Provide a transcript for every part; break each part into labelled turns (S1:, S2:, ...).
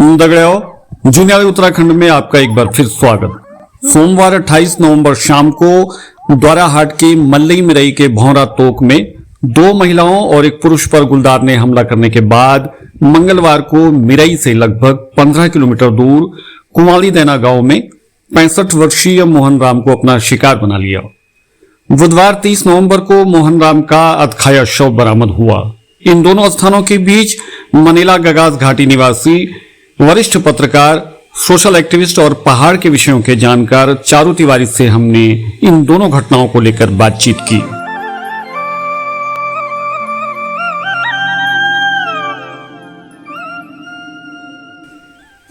S1: दगड़ियों जूनियर उत्तराखंड में आपका एक बार फिर स्वागत। सोमवार 28 नवंबर शाम को द्वाराहाट के मल्लई मिरई के भौरा तोक में दो महिलाओं और एक पुरुष पर गुलदार ने हमला करने के बाद मंगलवार को मिरई से लगभग 15 किलोमीटर दूर कुंवाली दैना गांव में 65 वर्षीय मोहन राम को अपना शिकार बना लिया। बुधवार 30 नवंबर को मोहन राम का अधखाया शव बरामद हुआ। इन दोनों स्थानों के बीच मनीला गगास घाटी निवासी वरिष्ठ पत्रकार, सोशल एक्टिविस्ट और पहाड़ के विषयों के जानकार चारू तिवारी से हमने इन दोनों घटनाओं को लेकर बातचीत की।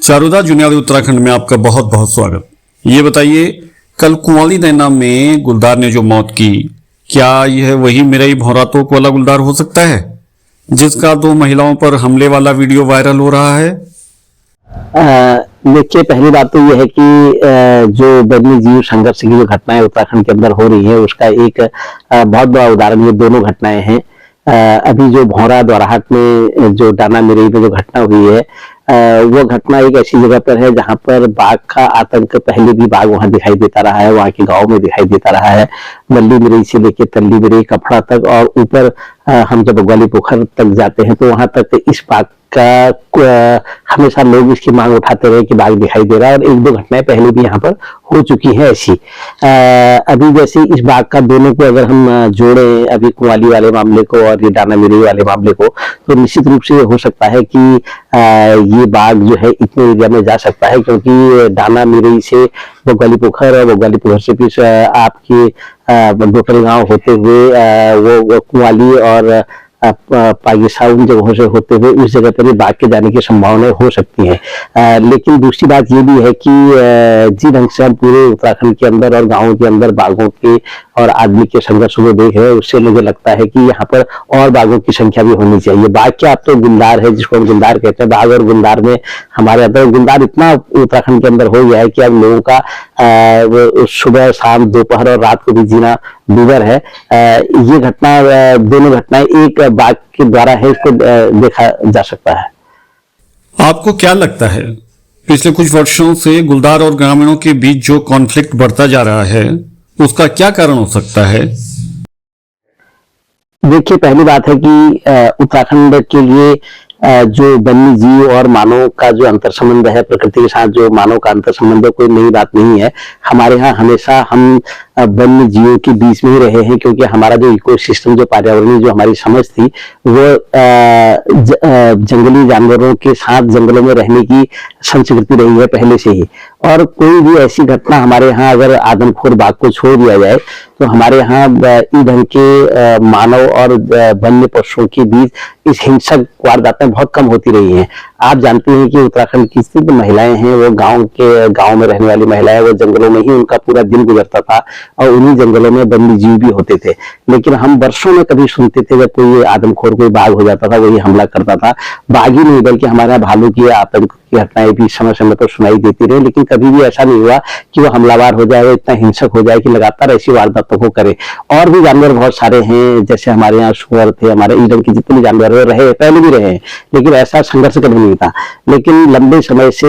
S1: चारुदा, जूनियर उत्तराखंड में आपका बहुत बहुत स्वागत। ये बताइए, कल कुंवाली दैना में गुलदार ने जो मौत की, क्या यह वही मिरई भौरा तोक वाला गुलदार हो सकता है जिसका दो महिलाओं पर हमले वाला वीडियो वायरल हो रहा है?
S2: देखिए, पहली बात तो यह है कि जो वन्य जीव संघर्ष की जो घटनाएं उत्तराखंड के अंदर हो रही है उसका एक बहुत बड़ा उदाहरण ये दोनों घटनाएं हैं। अभी जो भौरा द्वाराहाट में जो डाना मिरई में जो घटना हुई है, वो घटना एक ऐसी जगह पर है जहां पर बाघ का आतंक, पहले भी बाघ वहां दिखाई देता रहा है, वहां के गांव में दिखाई देता रहा है, मल्ली मिरई से लेके तल्ली मिरई, कपड़ा तक, और ऊपर हम जब ग्वाली पोखर तक जाते हैं तो वहां तक इस बाघ का हमेशा लोग इसकी मांग उठाते रहे कि बाघ दिखाई दे रहा है, और एक दो घटनाएं पहले भी यहाँ पर हो चुकी है ऐसी। अभी जैसे इस बाघ का दोनों को अगर हम जोड़े, अभी कुंवाली वाले मामले को और ये डाना मिरई वाले मामले को, तो निश्चित रूप से हो सकता है कि ये बाघ जो है इतने एरिया में जा सकता है, क्योंकि डाना मिरई से वो ग्वाली पोखर और वो ग्वाली पोखर से फिर आपके डोटल गांव होते हुए वो कुंवाली और पागिसा उन जगहों से होते हुए उस जगह पर भी बाघ के जाने की संभावनाएं हो सकती हैं। लेकिन दूसरी बात ये भी है कि जिस ढंग से हम पूरे उत्तराखंड के अंदर और गांवों के अंदर बाघों के और आदमी के संघर्ष को देख रहे हैं, उससे मुझे लगता है कि यहाँ पर और बाघों की संख्या भी होनी चाहिए। बाघ क्या, अब तो गुलदार है जिसको हम गुलदार कहते हैं। बाघ और गुलदार में हमारे अंदर गुलदार इतना उत्तराखंड के अंदर हो गया है कि अब लोगों का सुबह, शाम, दोपहर और रात को भी जीना दूभर है। ये घटना, दोनों घटनाएं एक बाघ के द्वारा है, इसको देखा जा सकता है।
S1: आपको क्या लगता है, पिछले कुछ वर्षों से गुलदार और ग्रामीणों के बीच जो कॉन्फ्लिक्ट बढ़ता जा रहा है उसका क्या कारण हो सकता है?
S2: देखिए, पहली बात है कि उत्तराखंड के लिए जो वन्य जीव और मानव का जो अंतर संबंध है, प्रकृति के साथ जो मानव का अंतर संबंध है, कोई नई बात नहीं है। हमारे यहाँ हमेशा हम वन्य जीवों के बीच में ही रहे हैं, क्योंकि हमारा जो इकोसिस्टम, जो पर्यावरणीय जो हमारी समझ थी, वो जंगली जानवरों के साथ जंगलों में रहने की संस्कृति रही है पहले से ही। और कोई भी ऐसी घटना हमारे यहाँ अगर आदमखोर बाघ को छोड़ दिया जाए तो हमारे यहाँ इस ढंग के मानव और वन्य पशुओं के बीच इस हिंसक वारदातें बहुत कम होती रही हैं। आप जानते हैं कि उत्तराखंड की स्थित महिलाएं हैं, वो गांव में रहने वाली महिलाएं, वो जंगलों में ही उनका पूरा दिन गुजरता था और उन्हीं जंगलों में वन्य जीव भी होते थे। लेकिन हम वर्षों में कभी सुनते थे जब कोई आदमखोर कोई बाघ हो जाता था, वही हमला करता था। बाघ ही नहीं बल्कि हमारे यहाँ भालू की आतंक की घटनाएं भी समय समय पर सुनाई देती रही, लेकिन कभी भी ऐसा नहीं हुआ कि वो हमलावर हो जाए, वो इतना हिंसक हो जाए कि लगातार ऐसी वारदातों को करे। और भी जानवर बहुत सारे हैं, जैसे हमारे यहाँ सुअर थे, हमारे इस ढंग के जितने जानवर रहे, पहले भी रहे, लेकिन ऐसा संघर्ष कभी नहीं था। लेकिन लंबे समय से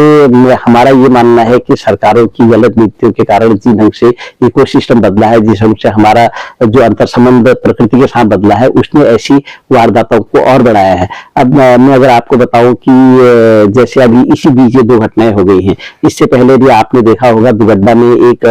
S2: हमारा ये मानना है कि सरकारों की गलत नीतियों के कारण जिस ढंग से इकोसिस्टम बदला है, जिस ढंग से हमारा जो अंतर संबंध प्रकृति के साथ बदला है, उसने ऐसी वारदातों को और बढ़ाया है। अब मैं अगर आपको बताऊं कि जैसे अभी इसी बीच ये दो घटनाएं हो गई हैं, इससे पहले भी आपने देखा होगा दुगड्डा में एक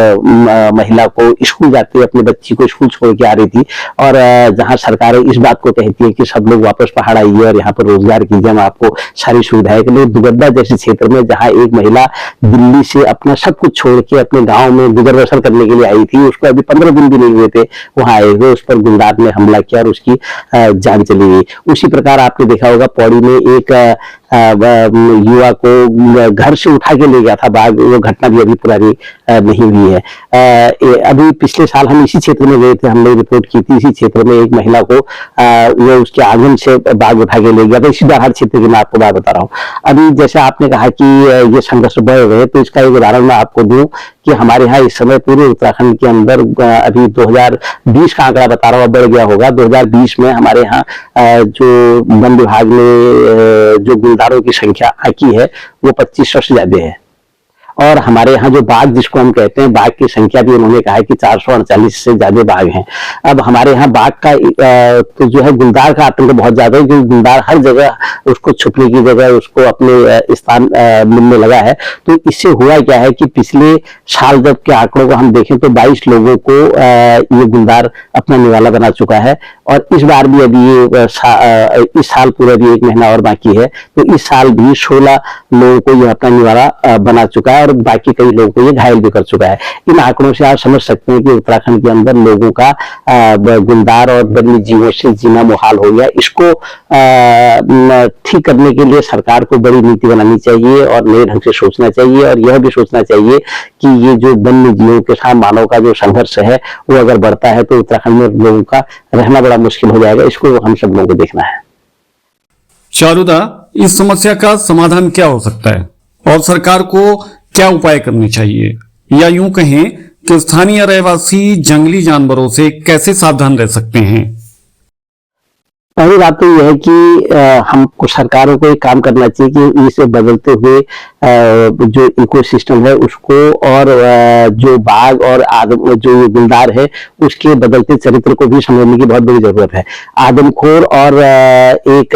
S2: महिला को स्कूल जाते हुए अपने बच्ची को स्कूल छोड़ के आ रही थी, और जहां सरकारें इस बात को कहती है कि सब लोग वापस पहाड़ आइए और यहाँ पर रोजगार कीजिए, हम आपको सारी सुविधाएं के लिए। दुगड्डा जैसे क्षेत्र में जहाँ एक महिला दिल्ली से अपना सब कुछ छोड़ के अपने गाँव में गुजर बसर करने के लिए आई थी, उसको अभी 15 दिन भी नहीं हुए थे वहां आए हुए, उस पर गुलदार ने हमला किया और उसकी जान चली गई। उसी प्रकार आपने देखा होगा पौड़ी में एक युवा को घर से उठा के ले गया था बाघ, वो घटना भी अभी पुरानी नहीं हुई है। अभी पिछले साल हम इसी क्षेत्र में गए थे, हमने रिपोर्ट की थी, इसी क्षेत्र में एक महिला को वो उसके आंगन से बाघ उठा के ले गया था। इसी द्वारा क्षेत्र की मैं आपको बात बता रहा हूँ। अभी जैसे आपने कहा कि ये संघर्ष बढ़ रहे, तो इसका एक उदाहरण मैं आपको दूं कि हमारे यहाँ इस समय पूरे उत्तराखंड के अंदर अभी 2020 का आंकड़ा बता रहा हूँ, बढ़ गया होगा। 2020 में हमारे यहाँ जो वन विभाग ने जो गुलदारों की संख्या की है वो 2500 से ज्यादा है। और हमारे यहाँ जो बाघ जिसको हम कहते हैं, बाघ की संख्या भी उन्होंने कहा है कि 448 से ज्यादा बाघ हैं। अब हमारे यहाँ बाघ का तो जो है गुलदार का आतंक बहुत ज्यादा है, क्योंकि गुलदार हर जगह उसको छुपने की जगह, उसको अपने स्थान मिलने लगा है। तो इससे हुआ क्या है कि पिछले साल जब के आंकड़ों को हम देखें तो 22 लोगों को ये गुलदार अपना निवाला बना चुका है। और इस बार भी अभी ये इस साल पूरा भी 1 महीना और बाकी है, तो इस साल भी 16 लोगों को ये अपना निवाला बना चुका है और बाकी कई लोगों को ये घायल भी कर चुका है। इन आंकड़ों से आप समझ सकते हैं कि उत्तराखंड के अंदर लोगों का गुलदार और वन्य जीवों से जीना मुहाल हो गया। इसको ठीक करने के लिए सरकार को बड़ी नीति बनानी चाहिए और नए ढंग से सोचना चाहिए, और यह भी सोचना चाहिए कि ये जो वन्य जीवों के साथ मानव का जो संघर्ष है वो अगर बढ़ता है तो उत्तराखंड में लोगों का रहना बड़ा मुश्किल हो जाएगा। इसको हम सब लोगों को देखना है।
S1: चारुदा, इस समस्या का समाधान क्या हो सकता है और सरकार को क्या उपाय करने चाहिए, या यूं कहें कि स्थानीय रहवासी जंगली जानवरों से कैसे सावधान रह सकते हैं?
S2: पहली बात तो यह है कि हमको सरकारों को एक काम करना चाहिए कि इसे बदलते हुए जो इकोसिस्टम है उसको, और जो बाघ और जो ये गुलदार है उसके बदलते चरित्र को भी समझने की बहुत बड़ी जरूरत है। आदमखोर और एक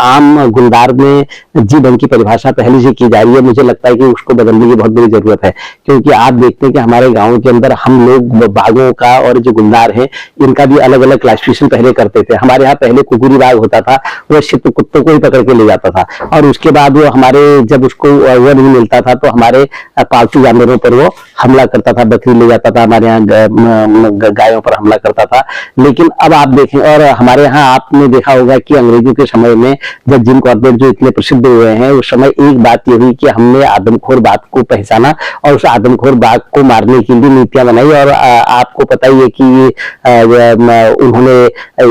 S2: आम गुलदार में जीवन की परिभाषा पहले से की जा रही है। मुझे लगता है कि उसको बदलने की बहुत बड़ी जरूरत है, क्योंकि आप देखते हैं कि हमारे गाँव के अंदर हम लोग बाघों का और जो गुलदार है इनका भी अलग अलग क्लासिफिकेशन पहले करते थे। हमारे यहाँ पहले कुकुरी बाघ होता था, वो सिर्फ कुत्तों को ही पकड़ के ले जाता था, और उसके बाद वो हमारे जब उसको वो नहीं मिलता था तो हमारे पालतू जानवरों पर वो हमला करता था, बकरी ले जाता था, हमारे यहाँ गायों पर हमला करता था। लेकिन अब आप देखें, और हमारे यहाँ आपने देखा होगा कि अंग्रेजों के समय में जब जिम कॉर्बेट जो इतने प्रसिद्ध हुए हैं उस समय एक बात ये हुई कि हमने आदमखोर बाघ को पहचाना और उस आदमखोर बाघ को मारने के लिए नीतियां बनाई। और आपको पता ही है कि उन्होंने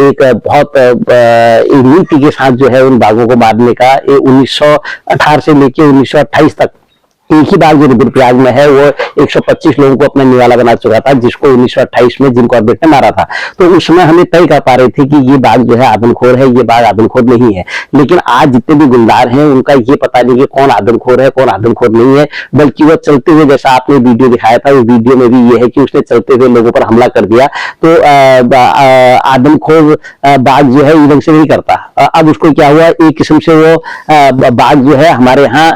S2: एक बहुत नीति के साथ जो है उन बाघों को मारने का 1918 से लेकर 1928 तक एक ही बाघ जो रुद्रप्रयाग में है वो 125 लोगों को अपना निवाला बना चुका था, जिसको 1928 में जिम कॉर्बेट ने मारा था। तो उस समय हमें तय कर पा रहे थे कि ये बाघ जो है आदमखोर है, ये बाघ आदमखोर नहीं है। लेकिन आज जितने भी गुलदार हैं उनका ये पता नहीं कि कौन आदमखोर है कौन आदमखोर नहीं है, बल्कि वो चलते हुए, जैसा आपने वीडियो दिखाया था, वो वीडियो में भी ये है कि उसने चलते हुए लोगों पर हमला कर दिया। तो आदमखोर बाघ जो है इधर से नहीं करता। अब उसको क्या हुआ, एक किस्म से वो बाघ जो है हमारे यहाँ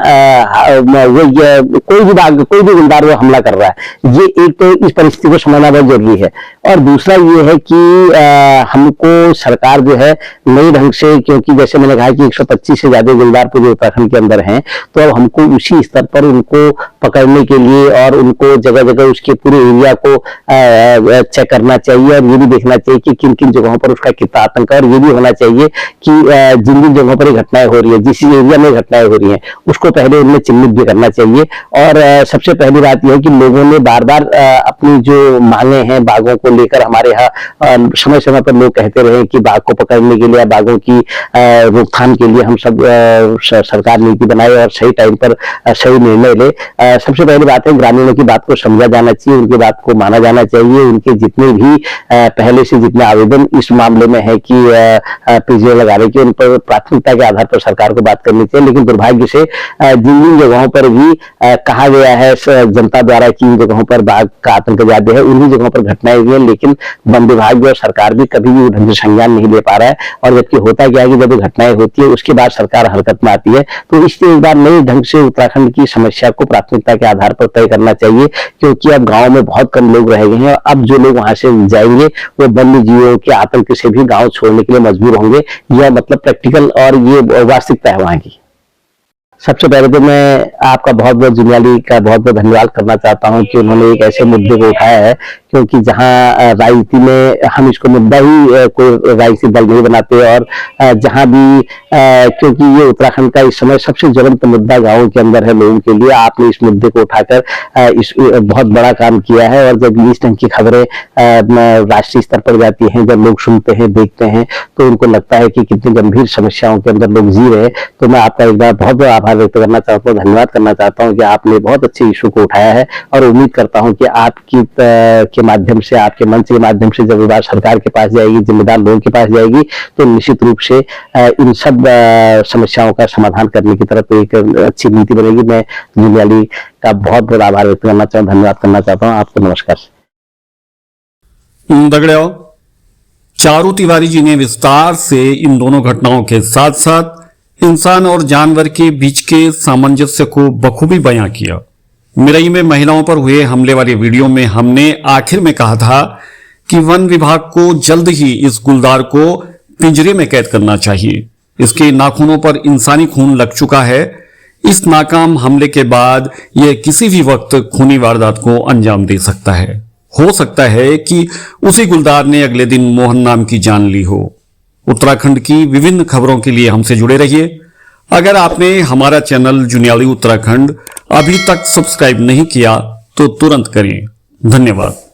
S2: वो कोई भी बाघ, कोई भी गुलदार वो हमला कर रहा है। ये एक तो इस परिस्थिति को समझना बहुत जरूरी है। और दूसरा ये है कि हमको सरकार जो है नई ढंग से, क्योंकि जैसे मैंने कहा कि 125 से ज्यादा गुलदार पूरे उत्तराखंड के अंदर हैं, तो अब हमको उसी स्तर पर उनको पकड़ने के लिए और उनको जगह जगह उसके पूरे एरिया को चेक करना चाहिए, और ये भी देखना चाहिए कि किन किन जगहों पर उसका कितना आतंक है। और ये भी होना चाहिए कि जिन जिन जगहों पर घटनाएं हो रही है, जिस एरिया में घटनाएं हो रही है, उसको पहले उनमें चिन्हित भी करना चाहिए। और सबसे पहली बात यह है कि लोगों ने बार बार अपनी जो मांगे हैं बाघों को लेकर, हमारे यहाँ समय समय पर लोग कहते रहे कि बाघ को पकड़ने के लिए, बाघों की रोकथाम के लिए हम सब सरकार नीति बनाए और सही टाइम पर सही निर्णय ले। सबसे पहली बात है ग्रामीणों की बात को समझा जाना चाहिए, उनकी बात को माना जाना चाहिए। उनके जितने भी पहले से जितने आवेदन इस मामले में है कि पीजीए लगाने के, उन पर प्राथमिकता के आधार पर सरकार को बात करनी चाहिए। लेकिन दुर्भाग्य से जिन जिन जगहों पर भी कहा गया है जनता द्वारा कि इन जगहों पर बाघ का आतंक ज्यादा है, उन्हीं जगहों पर घटनाएं हुई है, लेकिन वन विभाग और सरकार भी कभी भी ढंग से संज्ञान नहीं ले पा रहा है। और जबकि होता क्या है कि जब घटनाएं होती है उसके बाद सरकार हरकत में आती है। तो इसलिए एक बार नए ढंग से उत्तराखंड की समस्या को प्राथमिकता के आधार पर तय करना चाहिए, क्योंकि अब गाँव में बहुत कम लोग रह गए हैं। अब जो लोग वहां से जाएंगे वो वन्य जीवों के आतंक से भी गाँव छोड़ने के लिए मजबूर होंगे। यह मतलब प्रैक्टिकल और ये वास्तविकता है वहां की। सबसे पहले तो मैं आपका बहुत बहुत जुनियाली का बहुत बहुत धन्यवाद करना चाहता हूं कि उन्होंने एक ऐसे मुद्दे को उठाया है, क्योंकि जहां राजनीति में हम इसको मुद्दा ही कोई राजनीतिक दल नहीं बनाते, और जहां भी क्योंकि ये उत्तराखंड का इस समय सबसे ज्वलंत मुद्दा गाँव के अंदर है लोगों के लिए, आपने इस मुद्दे को उठाकर इस बहुत बड़ा काम किया है। और जब इस ढंग की खबरें राष्ट्रीय स्तर पर जाती हैं, जब लोग सुनते हैं देखते हैं, तो उनको लगता है कि कितनी गंभीर समस्याओं के अंदर लोग जी रहे हैं। तो मैं आपका एक बार बहुत बहुत आभार व्यक्त करना चाहता हूँ, धन्यवाद करना चाहता हूँ कि आपने बहुत अच्छे इशू को उठाया है। और उम्मीद करता हूँ कि आपकी के माध्यम से, आपके मंच के माध्यम से जब ये बात सरकार के पास जाएगी, जिम्मेदार लोगों के पास जाएगी, तो निश्चित रूप से इन सब समस्याओं का समाधान करने की तरफ एक अच्छी नीति बनेगी। मैं जूनियाली का बहुत बहुत आभार व्यक्त करना चाहूँ, धन्यवाद करना चाहता हूँ आपको। नमस्कार।
S1: दगड़ियों, चारू तिवारी जी ने विस्तार से इन दोनों घटनाओं के साथ साथ इंसान और जानवर के बीच के सामंजस्य को बखूबी बयां किया। मिरई में महिलाओं पर हुए हमले वाली वीडियो में हमने आखिर में कहा था कि वन विभाग को जल्द ही इस गुलदार को पिंजरे में कैद करना चाहिए। इसके नाखूनों पर इंसानी खून लग चुका है। इस नाकाम हमले के बाद यह किसी भी वक्त खूनी वारदात को अंजाम दे सकता है। हो सकता है कि उसी गुलदार ने अगले दिन मोहन नाम की जान ली हो। उत्तराखंड की विभिन्न खबरों के लिए हमसे जुड़े रहिए। अगर आपने हमारा चैनल जुनियाली उत्तराखंड अभी तक सब्सक्राइब नहीं किया तो तुरंत करें। धन्यवाद।